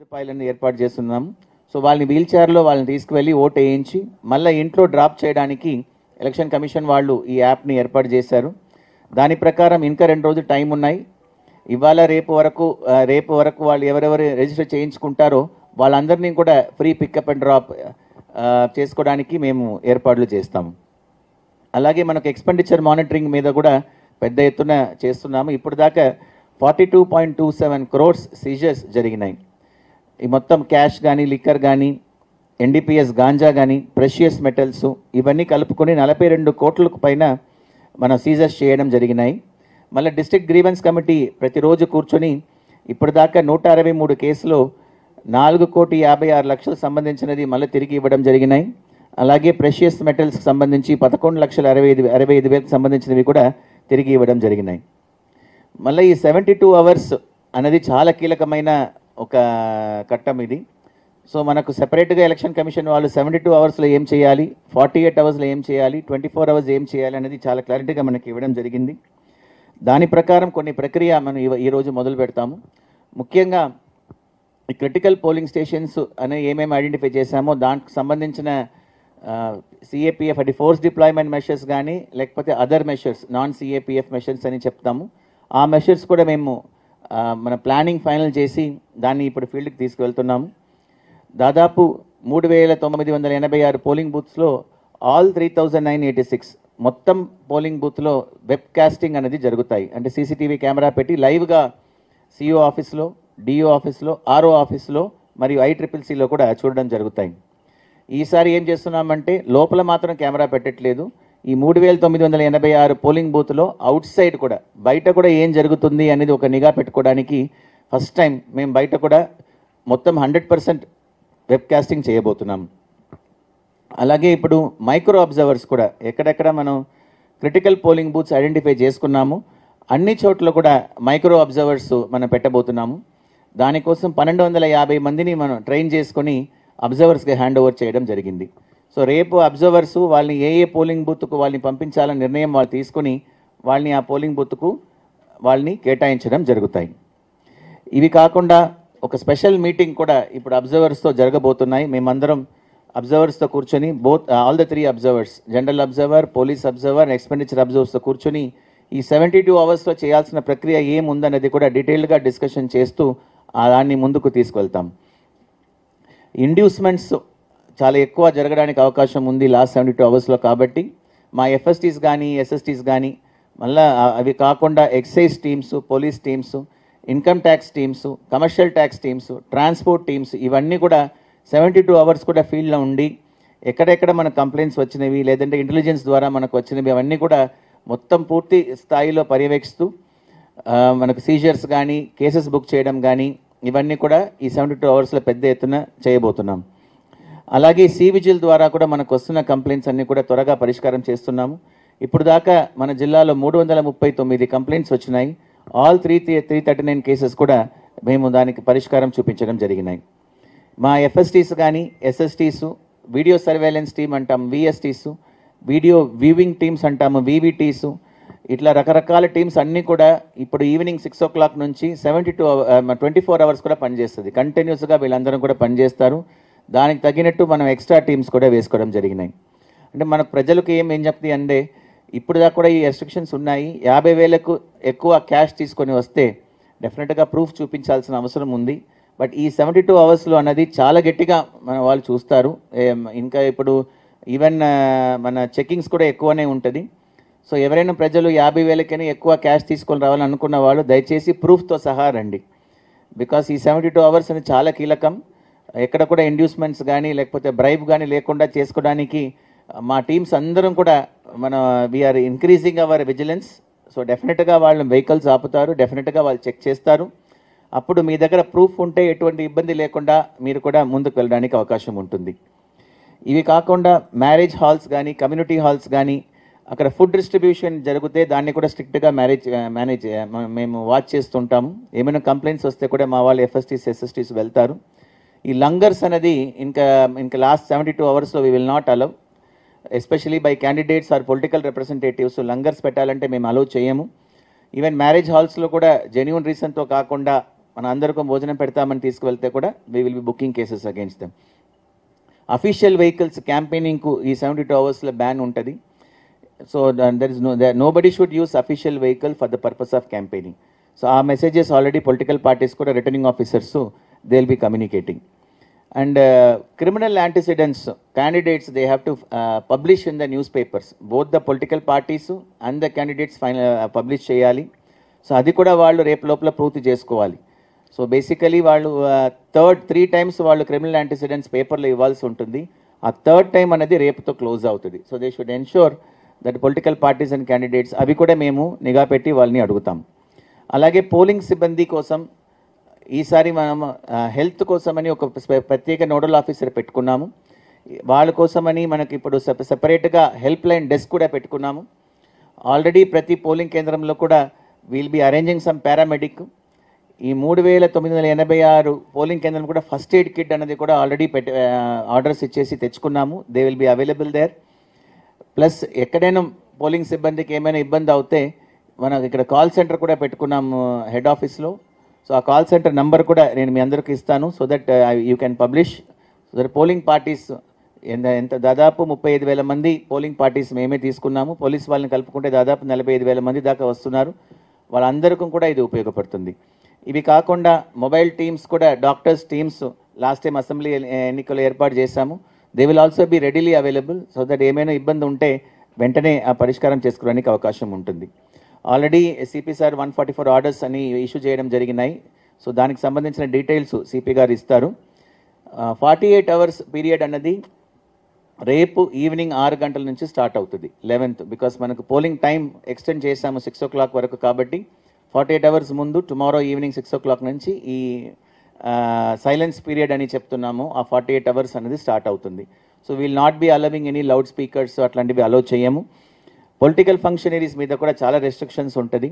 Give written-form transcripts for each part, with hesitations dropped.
సదుపాయాలను ఏర్పాటు చేస్తున్నాం. సో వాళ్ళని వీల్ చైర్లో వాళ్ళని తీసుకువెళ్ళి ఓటు వేయించి మళ్ళీ ఇంట్లో డ్రాప్ చేయడానికి ఎలక్షన్ కమిషన్ వాళ్ళు ఈ యాప్ని ఏర్పాటు చేశారు. దాని ప్రకారం ఇంకా 2 రోజులు టైం ఉన్నాయి. ఇవాళ రేపు వరకు వాళ్ళు ఎవరెవరు రిజిస్టర్ చేయించుకుంటారో వాళ్ళందరినీ కూడా ఫ్రీ పికప్ అండ్ డ్రాప్ చేసుకోవడానికి మేము ఏర్పాట్లు చేస్తాము. అలాగే మనకు ఎక్స్పెండిచర్ మానిటరింగ్ మీద కూడా పెద్ద ఎత్తున చేస్తున్నాము. ఇప్పుడు దాకా 42.27 crores సీజర్స్ జరిగినాయి. ఈ మొత్తం క్యాష్ కానీ, లిక్కర్ కానీ, ఎన్డీపీఎస్ గాంజా కానీ, ప్రెషియస్ మెటల్స్ ఇవన్నీ కలుపుకొని 42 కోట్లకు పైన మనం సీజర్స్ చేయడం జరిగినాయి. మళ్ళీ డిస్ట్రిక్ట్ గ్రీవెన్స్ కమిటీ ప్రతిరోజు కూర్చొని ఇప్పటిదాకా 163 కేసులో 4,56,00,000 సంబంధించినది మళ్ళీ తిరిగి ఇవ్వడం జరిగినాయి. అలాగే ప్రెషియస్ మెటల్స్కి సంబంధించి 11,65,000 సంబంధించినవి కూడా తిరిగి ఇవ్వడం జరిగినాయి. మళ్ళీ ఈ 72 hours అనేది చాలా కీలకమైన ఒక ఘట్టం ఇది. సో మనకు సెపరేట్గా ఎలక్షన్ కమిషన్ వాళ్ళు 72 hours ఏం చేయాలి, 48 hours ఏం చేయాలి, 24 hours ఏం చేయాలి అనేది చాలా క్లారిటీగా మనకి ఇవ్వడం జరిగింది. దాని ప్రకారం కొన్ని ప్రక్రియ మనం ఈరోజు మొదలు పెడతాము. ముఖ్యంగా ఈ క్రిటికల్ పోలింగ్ స్టేషన్స్ అనే ఏమేమి ఐడెంటిఫై చేశామో దానికి సంబంధించిన సిఏపిఎఫ్ అంటే ఫోర్స్ డిప్లాయ్మెంట్ మెషర్స్ కానీ లేకపోతే other measures non CAPF measures అని చెప్తాము. ఆ మెషర్స్ కూడా మేము మన ప్లానింగ్ ఫైనల్ చేసి దాన్ని ఇప్పుడు ఫీల్డ్కి తీసుకువెళ్తున్నాము. దాదాపు 3,986 పోలింగ్ బూత్స్లో ఆల్ 3,986 మొత్తం పోలింగ్ బూత్లో వెబ్ కాస్టింగ్ అనేది జరుగుతాయి. అంటే సీసీటీవీ కెమెరా పెట్టి లైవ్గా సిఓ ఆఫీస్లో, డిఓ ఆఫీస్లో, ఆర్ఓ ఆఫీస్లో మరియు ICCCలో కూడా చూడడం జరుగుతాయి. ఈసారి ఏం చేస్తున్నామంటే లోపల మాత్రం కెమెరా పెట్టట్లేదు. ఈ 3,986 పోలింగ్ బూత్లో అవుట్ సైడ్ కూడా బయట కూడా ఏం జరుగుతుంది అనేది ఒక నిఘా పెట్టుకోవడానికి ఫస్ట్ టైం మేము బయట కూడా మొత్తం 100% వెబ్ కాస్టింగ్ చేయబోతున్నాం. అలాగే ఇప్పుడు మైక్రో అబ్జర్వర్స్ కూడా ఎక్కడెక్కడ మనం క్రిటికల్ పోలింగ్ బూత్స్ ఐడెంటిఫై చేసుకున్నాము అన్ని చోట్ల కూడా మైక్రో అబ్జర్వర్స్ మనం పెట్టబోతున్నాము. దానికోసం 1,250 మందిని మనం ట్రైన్ చేసుకొని అబ్జర్వర్స్కి హ్యాండ్ ఓవర్ చేయడం జరిగింది. సో రేపు అబ్జర్వర్సు వాళ్ళని ఏ పోలింగ్ బూత్కు వాళ్ళని పంపించాలని నిర్ణయం వాళ్ళు తీసుకొని వాళ్ళని ఆ పోలింగ్ బూత్కు వాళ్ళని కేటాయించడం జరుగుతాయి. ఇవి కాకుండా ఒక స్పెషల్ మీటింగ్ కూడా ఇప్పుడు అబ్జర్వర్స్తో జరగబోతున్నాయి. మేమందరం అబ్జర్వర్స్తో కూర్చొని all the 3 observers, general observer, police observer, expenditure అబ్జర్వర్స్తో కూర్చొని ఈ 72 hours చేయాల్సిన ప్రక్రియ ఏముందనేది కూడా డీటెయిల్డ్గా డిస్కషన్ చేస్తూ దాన్ని ముందుకు తీసుకువెళ్తాం. ఇండ్యూస్మెంట్స్ చాలా ఎక్కువ జరగడానికి అవకాశం ఉంది లాస్ట్ 72 hours కాబట్టి మా ఎఫ్ఎస్టీస్ కానీ, ఎస్ఎస్టీస్ కానీ, మళ్ళీ అవి కాకుండా excise teams, police teams, income tax teams, commercial tax teams, transport teams ఇవన్నీ కూడా 72 hours కూడా ఫీల్డ్లో ఉండి ఎక్కడెక్కడ మనకు కంప్లైంట్స్ వచ్చినవి లేదంటే ఇంటెలిజెన్స్ ద్వారా మనకు వచ్చినవి అవన్నీ కూడా మొత్తం పూర్తి స్థాయిలో పర్యవేక్షిస్తూ మనకు సీజర్స్ కానీ, కేసెస్ బుక్ చేయడం కానీ ఇవన్నీ కూడా ఈ 72 hours పెద్ద ఎత్తున చేయబోతున్నాం. అలాగే విజిల్ ద్వారా కూడా మనకు వస్తున్న కంప్లైంట్స్ అన్నీ కూడా త్వరగా పరిష్కారం చేస్తున్నాము. ఇప్పుడు దాకా మన జిల్లాలో 339 కంప్లైంట్స్ వచ్చినాయి. ఆల్ 339 కేసెస్ కూడా మేము దానికి పరిష్కారం చూపించడం జరిగినాయి. మా ఎఫ్ఎస్టీస్ కానీ, ఎస్ఎస్టీస్, వీడియో సర్వేలెన్స్ టీమ్ అంటాం విఎస్టీస్, వీడియో వ్యూవింగ్ టీమ్స్ అంటాము వివిటీస్, ఇట్లా రకరకాల టీమ్స్ అన్నీ కూడా ఇప్పుడు ఈవినింగ్ 6 o'clock నుంచి 24 hours కూడా పనిచేస్తుంది. కంటిన్యూస్గా వీళ్ళందరం కూడా పనిచేస్తారు. దానికి తగినట్టు మనం ఎక్స్ట్రా టీమ్స్ కూడా వేసుకోవడం జరిగినాయి. అంటే మనకు ప్రజలకు ఏం చెప్తుంది అంటే ఇప్పుడు దాకా కూడా ఈ రెస్ట్రిక్షన్స్ ఉన్నాయి. 50,000కు ఎక్కువ క్యాష్ తీసుకొని వస్తే డెఫినెట్గా ప్రూఫ్ చూపించాల్సిన అవసరం ఉంది. బట్ ఈ 72 hours అన్నది చాలా గట్టిగా మన వాళ్ళు చూస్తారు. ఇంకా ఇప్పుడు ఈవెన్ మన చెకింగ్స్ కూడా ఎక్కువనే ఉంటుంది. సో ఎవరైనా ప్రజలు 50,000కైనా ఎక్కువ క్యాష్ తీసుకొని రావాలని అనుకున్న వాళ్ళు దయచేసి ప్రూఫ్తో సహా రండి. బికాస్ ఈ 72 hours అనేది చాలా కీలకం. ఎక్కడ కూడా ఇండ్యూస్మెంట్స్ కానీ లేకపోతే బ్రైబ్ కానీ లేకుండా చేసుకోవడానికి మా టీమ్స్ అందరం కూడా we are increasing our vigilance. So డెఫినెట్గా వాళ్ళు వెహికల్స్ ఆపుతారు, డెఫినెట్గా వాళ్ళు చెక్ చేస్తారు. అప్పుడు మీ దగ్గర ప్రూఫ్ ఉంటే ఎటువంటి ఇబ్బంది లేకుండా మీరు కూడా ముందుకు వెళ్ళడానికి అవకాశం ఉంటుంది. ఇవి కాకుండా మ్యారేజ్ హాల్స్ కానీ, కమ్యూనిటీ హాల్స్ కానీ అక్కడ ఫుడ్ డిస్ట్రిబ్యూషన్ జరిగితే దాన్ని కూడా స్ట్రిక్ట్గా మేనేజ్ మేము వాచ్ చేస్తుంటాము. ఏమైనా కంప్లైంట్స్ వస్తే కూడా మా వాళ్ళు ఎఫ్ఎస్టీస్, ఎస్ఎస్టీస్ వెళ్తారు. ఈ లంగర్స్ అనేది ఇంకా last 72 hours we will not allow, especially by candidates or political representatives. Langars పెట్టాలంటే మేము అలౌ చేయము. ఈవెన్ మ్యారేజ్ హాల్స్లో కూడా జెన్యూన్ రీజన్తో కాకుండా మన అందరికీ భోజనం పెడతామని తీసుకువెళ్తే కూడా we will be booking cases against them. Official vehicles క్యాంపెయినింగ్కు ఈ 72 అవర్స్లో బ్యాన్ ఉంటుంది. So nobody should use official vehicle for the purpose of campaigning. So our messages already political parties kuda returning officers, so they'll be communicating. And criminal antecedents candidates, they have to publish in the newspapers, both the political parties and the candidates publish cheyali. So adi kuda vallu repu lopala పూర్తి చేసుకోవాలి. So basically వాళ్ళు 3 times వాళ్ళు criminal antecedents పేపర్లో ఇవ్వాల్సి ఉంటుంది. ఆ 3rd time అనేది రేపుతో close అవుతుంది. So they should ensure that political parties and candidates అవి కూడా మేము నిఘా పెట్టి వాళ్ళని అడుగుతాం. అలాగే పోలింగ్ సిబ్బంది కోసం ఈసారి మనం హెల్త్ కోసమని ఒక ప్రత్యేక నోడల్ ఆఫీసర్ పెట్టుకున్నాము. వాళ్ళ కోసమని మనకి ఇప్పుడు సెపరేట్గా హెల్ప్ లైన్ డెస్క్ కూడా పెట్టుకున్నాము. ఆల్రెడీ ప్రతి పోలింగ్ కేంద్రంలో కూడా will be arranging some paramedic. ఈ 3986 పోలింగ్ కేంద్రం కూడా ఫస్ట్ ఎయిడ్ కిట్ అనేది కూడా ఆల్రెడీ ఆర్డర్స్ ఇచ్చేసి తెచ్చుకున్నాము. They will be available there. Plus ఎక్కడైనా పోలింగ్ సిబ్బందికి ఏమైనా ఇబ్బంది అవుతే మనం ఇక్కడ కాల్ సెంటర్ కూడా పెట్టుకున్నాము హెడ్ ఆఫీస్లో. సో ఆ కాల్ సెంటర్ నంబర్ కూడా నేను మీ అందరికీ ఇస్తాను, so that you can publish. So that polling parties ఎంత దాదాపు 35,000 మంది పోలింగ్ పార్టీస్ మేమే తీసుకున్నాము. పోలీస్ వాళ్ళని కలుపుకుంటే దాదాపు 45,000 మంది దాకా వస్తున్నారు. వాళ్ళందరికీ కూడా ఇది ఉపయోగపడుతుంది. ఇవి కాకుండా మొబైల్ టీమ్స్ కూడా, doctors teams last time assembly ఎన్నికలు ఏర్పాటు చేశాము. They will also be readily available, so that ఏమైనా ఇబ్బంది ఉంటే వెంటనే ఆ పరిష్కారం చేసుకోవడానికి అవకాశం ఉంటుంది. ఆల్రెడీ సిపి సార్ 144 ఆర్డర్స్ అని ఇష్యూ చేయడం జరిగినాయి. సో దానికి సంబంధించిన డీటెయిల్స్ సిపి గారు ఇస్తారు. 48 అవర్స్ పీరియడ్ అన్నది రేపు ఈవినింగ్ 6 గంటల నుంచి స్టార్ట్ అవుతుంది 11th. బికాస్ మనకు పోలింగ్ టైం ఎక్స్టెండ్ చేశాము 6 o'clock వరకు, కాబట్టి 48 అవర్స్ ముందు టుమారో ఈవినింగ్ 6 o'clock నుంచి ఈ సైలెన్స్ పీరియడ్ అని చెప్తున్నాము. ఆ 48 అవర్స్ అనేది స్టార్ట్ అవుతుంది. So will not be allowing any loud speakers అట్లాంటివి అలౌ చేయము. పొలిటికల్ ఫంక్షనరీస్ మీద కూడా చాలా రెస్ట్రిక్షన్స్ ఉంటుంది.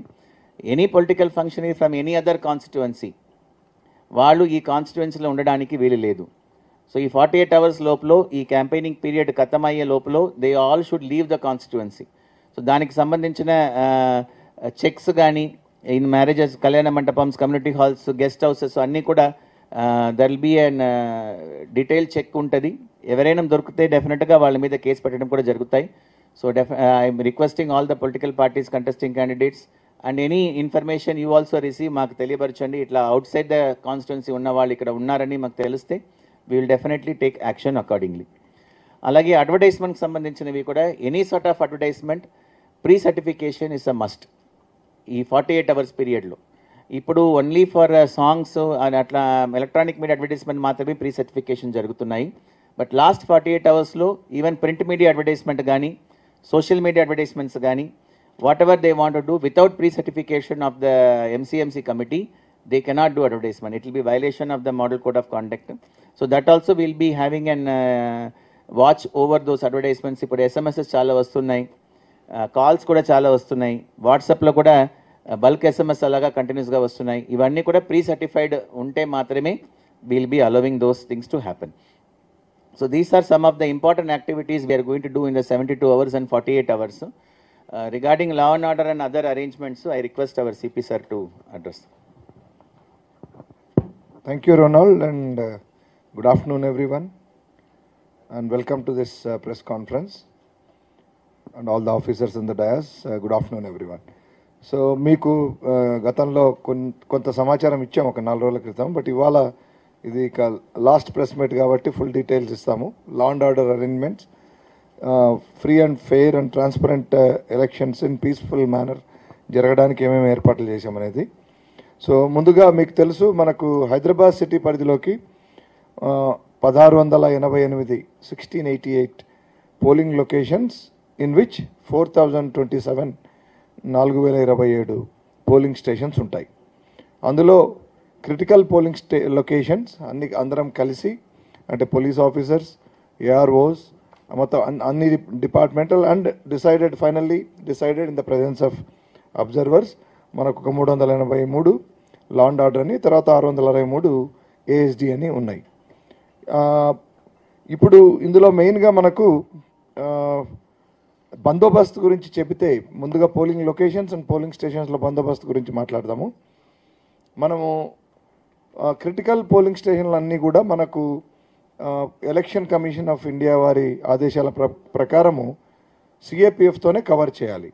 Any political functionary from any other constituency వాళ్ళు ఈ కాన్స్టిట్యువెన్సీలో ఉండడానికి వీలు లేదు. సో ఈ 48 అవర్స్ లోపల ఈ క్యాంపెయినింగ్ పీరియడ్ ఖతమయ్యే లోపల they all should leave the constituency. So దానికి సంబంధించిన చెక్స్ కానీ ఇన్ మ్యారేజెస్, కళ్యాణ మంటపమ్స్, కమ్యూనిటీ హాల్స్, గెస్ట్ హౌసెస్ అన్నీ కూడా there will be an detail check ఉంటుంది. ఎవరైనా దొరికితే డెఫినెట్గా వాళ్ళ మీద కేసు పెట్టడం కూడా జరుగుతాయి. So I'm requesting all the political parties contesting candidates and any information you also receive మాకు తెలియపరచండి. ఇట్లా అవుట్ సైడ్ ద కాన్స్టిట్యువెన్సీ ఉన్న వాళ్ళు ఇక్కడ ఉన్నారని మాకు తెలిస్తే we will definitely take action accordingly. అలాగే అడ్వర్టైజ్మెంట్కి సంబంధించినవి కూడా any sort of advertisement pre certification is a must ఈ 48 అవర్స్ పీరియడ్లో. ఇప్పుడు ఓన్లీ ఫర్ సాంగ్స్ అట్లా ఎలక్ట్రానిక్ మీడియా అడ్వర్టైజ్మెంట్ మాత్రమే ప్రీ సర్టిఫికేషన్ జరుగుతున్నాయి. బట్ లాస్ట్ 48 అవర్స్లో ఈవెన్ ప్రింట్ మీడియా అడ్వర్టైజ్మెంట్ కానీ, సోషల్ మీడియా అడ్వర్టైజ్మెంట్స్ కానీ, what ever they want to do without pre certification of the MCMC committee, they cannot do advertisement. It will be violation of the model code of conduct. So that also will be having an watch over those advertisements. ఇప్పుడు SMS చాలా వస్తున్నాయి, calls కూడా చాలా వస్తున్నాయి, వాట్సాప్లో కూడా bulk SMS అలాగా కంటిన్యూస్గా వస్తున్నాయి. ఇవన్నీ కూడా ప్రీ సర్టిఫైడ్ ఉంటే మాత్రమే will be allowing those things to happen. So these are some of the important activities we are going to do in the 72 hours and 48 hours. Regarding law and order and other arrangements, I request our CP sir to address. Thank you, Ronald, and good afternoon, everyone, and welcome to this press conference, and all the officers in the dais. Good afternoon, everyone. So, మీకు గతంలో కొంత సమాచారం ఇచ్చాము ఒక 4 రోజుల క్రితం, but ఇవాళ ఇది లాస్ట్ ప్రెస్ మీట్ కాబట్టి ఫుల్ డీటెయిల్స్ ఇస్తాము. లా and order arrangements, free and fair and transparent elections in peaceful manner జరగడానికి ఏమేమి ఏర్పాట్లు చేశామనేది. సో ముందుగా మీకు తెలుసు, మనకు హైదరాబాద్ సిటీ పరిధిలోకి 1688 1688 polling locations in which 4027 4027 polling stations ఉంటాయి. అందులో క్రిటికల్ పోలింగ్ లొకేషన్స్ అందరం కలిసి, అంటే పోలీస్ ఆఫీసర్స్, ఏఆర్ఓస్, మొత్తం అన్ని departmental and finally decided in the presence of observers మనకు ఒక 383 లా అండ్ ఆర్డర్ అని, తర్వాత 663 ASD అని ఉన్నాయి. ఇప్పుడు ఇందులో మెయిన్గా మనకు బందోబస్తు గురించి చెబితే, ముందుగా పోలింగ్ లొకేషన్స్ అండ్ పోలింగ్ స్టేషన్స్లో బందోబస్తు గురించి మాట్లాడదాము. మనము క్రిటికల్ పోలింగ్ స్టేషన్లు అన్నీ కూడా మనకు ఎలక్షన్ కమిషన్ ఆఫ్ ఇండియా వారి ఆదేశాల ప్రకారము సిఏపిఎఫ్తోనే కవర్ చేయాలి.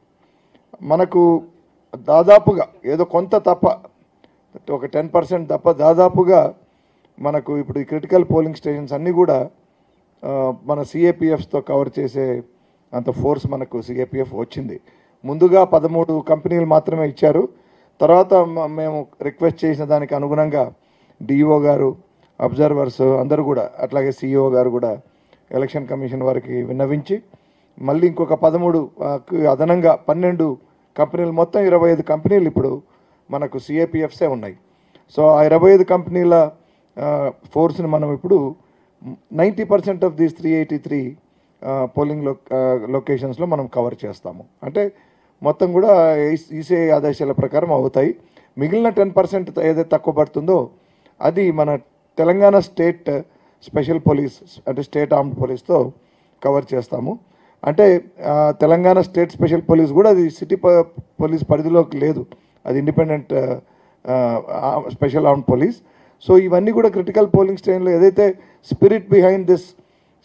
మనకు దాదాపుగా ఏదో కొంత తప్ప ఒక 10% తప్ప దాదాపుగా మనకు ఇప్పుడు ఈ క్రిటికల్ పోలింగ్ స్టేషన్స్ అన్నీ కూడా మన సిఏపిఎఫ్తో కవర్ చేసే అంత ఫోర్స్ మనకు సిఏపిఎఫ్ వచ్చింది. ముందుగా 13 కంపెనీలు మాత్రమే ఇచ్చారు. తర్వాత మేము రిక్వెస్ట్ చేసిన దానికి అనుగుణంగా డిఈఓ గారు, అబ్జర్వర్స్ అందరూ కూడా, అట్లాగే సిఇఓ గారు కూడా ఎలక్షన్ కమిషన్ వారికి విన్నవించి మళ్ళీ ఇంకొక 13 అదనంగా 12 కంపెనీలు, మొత్తం 25 కంపెనీలు ఇప్పుడు మనకు సిఏపిఎఫ్సే ఉన్నాయి. సో ఆ 25 కంపెనీల ఫోర్స్ని మనం ఇప్పుడు 90% ఆఫ్ దీస్ 383 పోలింగ్ లొకేషన్స్లో మనం కవర్ చేస్తాము. అంటే మొత్తం కూడా ఈసీఐ ఆదేశాల ప్రకారం అవుతాయి. మిగిలిన 10% ఏదైతే తక్కువ పడుతుందో అది మన తెలంగాణ స్టేట్ స్పెషల్ పోలీస్ అంటే స్టేట్ ఆర్మ్డ్ పోలీస్తో కవర్ చేస్తాము. అంటే తెలంగాణ స్టేట్ స్పెషల్ పోలీస్ కూడా అది సిటీ పోలీస్ పరిధిలోకి లేదు, అది independent special armed police. So ఇవన్నీ కూడా క్రిటికల్ పోలింగ్ స్టేషన్లో ఏదైతే స్పిరిట్ బిహైండ్ దిస్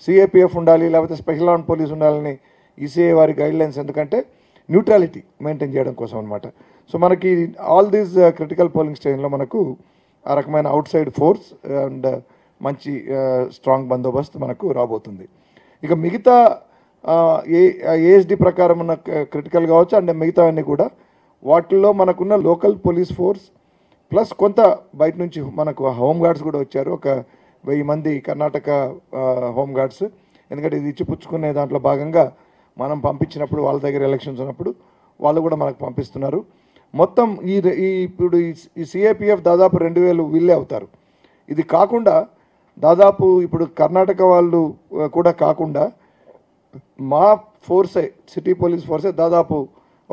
సిఏపిఎఫ్ ఉండాలి, లేకపోతే స్పెషల్ ఆర్మ్డ్ పోలీస్ ఉండాలని ఈసీఐ వారి గైడ్లైన్స్, ఎందుకంటే న్యూట్రాలిటీ మెయింటైన్ చేయడం కోసం అనమాట. సో మనకి ఆల్ దీస్ క్రిటికల్ పోలింగ్ స్టేషన్లో మనకు ఆ రకమైన అవుట్ సైడ్ ఫోర్స్ అండ్ మంచి స్ట్రాంగ్ బందోబస్తు మనకు రాబోతుంది. ఇక మిగతా ఏఎస్డి ప్రకారం ఉన్న క్రిటికల్ కావచ్చు అండ్ మిగతా అన్నీ కూడా వాటిల్లో మనకున్న లోకల్ పోలీస్ ఫోర్స్ ప్లస్ కొంత బయట నుంచి మనకు హోమ్ గార్డ్స్ కూడా వచ్చారు. ఒక 1000 మంది కర్ణాటక హోమ్ గార్డ్స్, ఎందుకంటే ఇది ఇచ్చిపుచ్చుకునే దాంట్లో భాగంగా మనం పంపించినప్పుడు వాళ్ళ దగ్గర ఎలక్షన్స్ ఉన్నప్పుడు వాళ్ళు కూడా మనకు పంపిస్తున్నారు. మొత్తం ఇప్పుడు ఈ సిఏపిఎఫ్ దాదాపు 2000 వీళ్ళే అవుతారు. ఇది కాకుండా దాదాపు ఇప్పుడు కర్ణాటక వాళ్ళు కూడా కాకుండా మా ఫోర్సే సిటీ పోలీస్ ఫోర్సే దాదాపు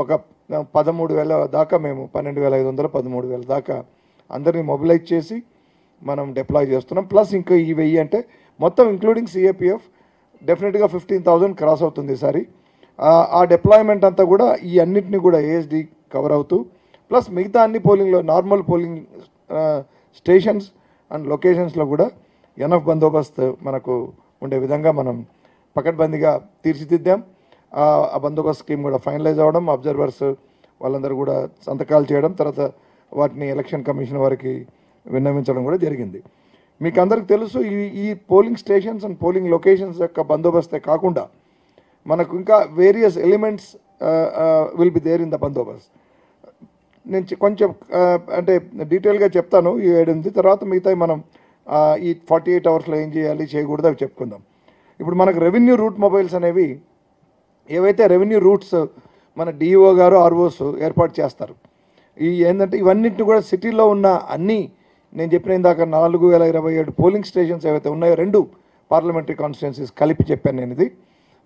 ఒక 13,000 దాకా, మేము 12,500 13,000 దాకా అందరినీ మొబిలైజ్ చేసి మనం డిప్లాయ్ చేస్తున్నాం. ప్లస్ ఇంకా ఈ 1000 అంటే మొత్తం ఇంక్లూడింగ్ సిఏపిఎఫ్ డెఫినెట్గా 15,000 క్రాస్ అవుతుంది ఈసారి. ఆ డిప్లాయ్మెంట్ అంతా కూడా ఈ అన్నింటినీ కూడా ఏఎస్డి కవర్ అవుతూ ప్లస్ మిగతా అన్ని పోలింగ్లో నార్మల్ పోలింగ్ స్టేషన్స్ అండ్ లొకేషన్స్లో కూడా ఎనఫ్ బందోబస్తు మనకు ఉండే విధంగా మనం పకడ్బందీగా తీర్చిదిద్దాం. ఆ బందోబస్తు స్కీమ్ కూడా ఫైనలైజ్ అవ్వడం, అబ్జర్వర్స్ వాళ్ళందరూ కూడా సంతకాలు చేయడం, తర్వాత వాటిని ఎలక్షన్ కమిషన్ వారికి విన్నవించడం కూడా జరిగింది. మీకు అందరికి తెలుసు ఈ polling stations and polling locations యొక్క బందోబస్తే కాకుండా మనకు ఇంకా various elements will be there in the bandobast. నేను కొంచెం అంటే డీటెయిల్గా చెప్తాను ఈ 7 తర్వాత మిగతా మనం ఈ 48 అవర్స్లో ఏం చేయాలి చేయకూడదు అవి చెప్పుకుందాం. ఇప్పుడు మనకు రెవెన్యూ రూట్ మొబైల్స్ అనేవి ఏవైతే రెవెన్యూ రూట్స్ మన డిఈఓ గారు ఆర్ఓస్ ఏర్పాటు చేస్తారు. ఏంటంటే ఇవన్నింటినీ కూడా సిటీలో ఉన్న అన్నీ నేను చెప్పిన ఇందాక 4027 పోలింగ్ స్టేషన్స్ ఏవైతే ఉన్నాయో 2 పార్లమెంటరీ కాన్స్టిట్యున్సీస్ కలిపి చెప్పాను నేను ఇది.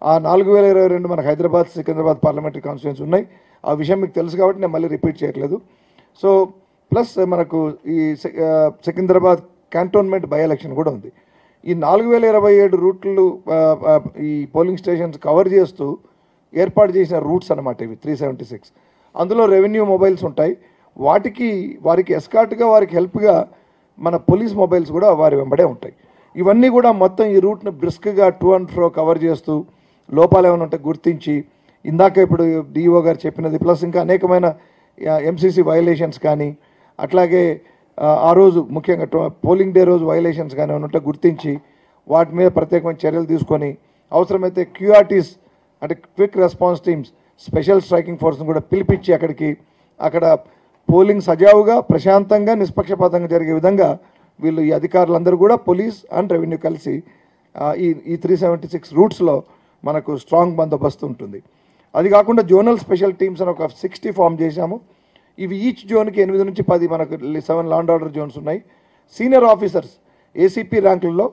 ఆ 4022 మనకు హైదరాబాద్ సికింద్రాబాద్ పార్లమెంటరీ కాన్స్టిట్యున్సీ ఉన్నాయి. ఆ విషయం మీకు తెలుసు కాబట్టి నేను మళ్ళీ రిపీట్ చేయట్లేదు. సో ప్లస్ మనకు ఈ సికింద్రాబాద్ క్యాంటోన్మెంట్ బై ఎలక్షన్ కూడా ఉంది. ఈ 4027 రూట్లు ఈ పోలింగ్ స్టేషన్స్ కవర్ చేస్తూ ఏర్పాటు చేసిన రూట్స్ అనమాట ఇవి 376. అందులో రెవెన్యూ మొబైల్స్ ఉంటాయి. వారికి ఎస్కార్ట్గా వారికి హెల్ప్గా మన పోలీస్ మొబైల్స్ కూడా వారి వెంబడే ఉంటాయి. ఇవన్నీ కూడా మొత్తం ఈ రూట్ను బ్రిస్క్గా టు అండ్ ఫ్రో కవర్ చేస్తూ లోపాలు ఏమైనా ఉంటే గుర్తించి ఇందాక ఇప్పుడు డిఓ గారు చెప్పినది ప్లస్ ఇంకా అనేకమైన ఎంసీసీ వైలేషన్స్ కానీ అట్లాగే ఆ రోజు ముఖ్యంగా పోలింగ్ డే రోజు వైలేషన్స్ కానీ ఏమైనా ఉంటే గుర్తించి వాటి మీద ప్రత్యేకమైన చర్యలు తీసుకొని అవసరమైతే క్యూఆర్టీస్ అంటే quick response teams special striking ఫోర్స్ని కూడా పిలిపించి అక్కడ పోలింగ్ సజావుగా ప్రశాంతంగా నిష్పక్షపాతంగా జరిగే విధంగా వీళ్ళు ఈ అధికారులందరూ కూడా పోలీస్ అండ్ రెవెన్యూ కలిసి ఈ 376 రూట్స్లో మనకు స్ట్రాంగ్ బందోబస్తు ఉంటుంది. అది కాకుండా జోనల్ స్పెషల్ టీమ్స్ అని ఒక 60 ఫామ్ చేశాము. ఇవి ఈచ్ జోన్కి 8 నుంచి 10 మనకు 7 లా అండ్ ఆర్డర్ జోన్స్ ఉన్నాయి. Senior officers ACP ర్యాంకుల్లో